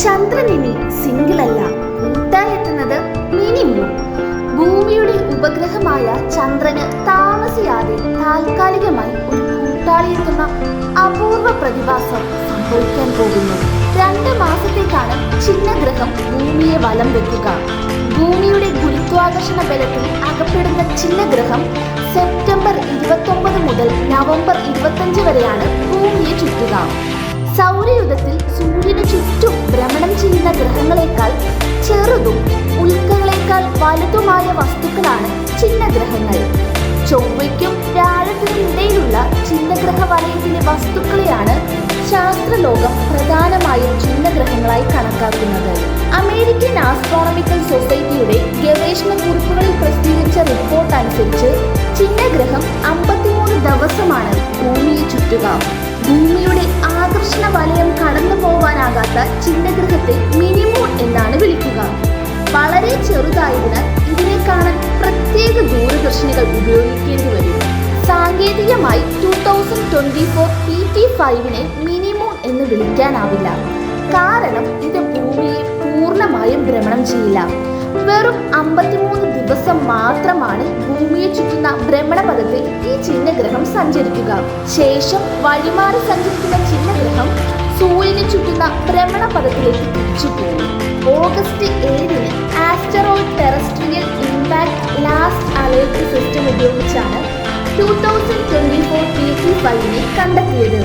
ചന്ദ്രൻ ഇനി സിംഗിൾ അല്ല, കൂട്ടായെത്തുന്നത് മിനിമൂൺ. ഭൂമിയുടെ ഉപഗ്രഹമായ ചന്ദ്രന് താമസിയാതെ താൽക്കാലികമായി ഒരു കൂട്ടാളിയെത്തുന്ന അപൂർവ പ്രതിഭാസം സംഭവിക്കാൻ പോകുന്നു. 2 മാസത്തേക്കാണ് ചിഹ്നഗ്രഹം ഭൂമിയെ വലം വെക്കുക. ഭൂമിയുടെ ഗുരുത്വാകർഷണ ബലത്തിൽ അകപ്പെടുന്ന ചിഹ്നഗ്രഹം സെപ്റ്റംബർ 29 മുതൽ നവംബർ 25 വരെയാണ് ഭൂമിയെ ചുറ്റുക. സൗരയുധത്തിൽ സൂര്യന് ചുറ്റും ഭ്രമണം ചെയ്യുന്ന ഗ്രഹങ്ങളെക്കാൾ ചെറുതും ഉൽക്കകളേക്കാൾ വലുതുമായ വസ്തുക്കളാണ് ചിഹ്നഗ്രഹങ്ങൾ. ചൊവ്വയ്ക്കും വ്യാഴത്തിനും ഇടയിലുള്ള ചിഹ്നഗ്രഹ വലയത്തിലെ വസ്തുക്കളെയാണ് ശാസ്ത്രലോകം പ്രധാനമായും ചിഹ്നഗ്രഹങ്ങളായി കണക്കാക്കുന്നത്. അമേരിക്കൻ ആസ്ട്രോണമിക്കൽ സൊസൈറ്റിയുടെ ഗവേഷണ കുറിപ്പുകളിൽ പ്രസിദ്ധീകരിച്ച റിപ്പോർട്ട് അനുസരിച്ച് ചിഹ്നഗ്രഹം 53 ദിവസമാണ് ഭൂമിയെ ചുറ്റുക. ഭൂമിയുടെ ആകർഷണ വലയം കടന്നു പോവാനാകാത്ത ചിഹ്നഗ്രഹത്തെ മിനിമൂൺ എന്നാണ് വിളിക്കുക. വളരെ ചെറുതായതിനാൽ ഇതിനെ കാണാൻ പ്രത്യേക ദൂരദർശിനികൾ ഉപയോഗിക്കേണ്ടി വരും. സാങ്കേതികമായി 2024 PT5-നെ മിനിമൂൺ എന്ന് വിളിക്കാനാവില്ല. കാരണം ഇത് ഭൂമിയെ പൂർണ്ണമായും ഭ്രമണം ചെയ്യില്ല. വെറും 53 ദിവസം മാത്രമാണ് ഭൂമിയെ ചുറ്റുന്ന ഭ്രമണപഥത്തിൽ ഈ ചിഹ്നഗ്രഹം സഞ്ചരിക്കുക. ശേഷം വഴിമാറി സഞ്ചരിക്കുന്ന ചിഹ്നഗ്രഹം സൂര്യനെ ചുറ്റുന്ന ഭ്രമണപഥത്തിലേക്ക് തിരിച്ചുപോകും. ഓഗസ്റ്റ് 7-ന് asteroid terrestrial impact last alert system ഉപയോഗിച്ചാണ് 2024 PT5-നെ കണ്ടെത്തിയത്.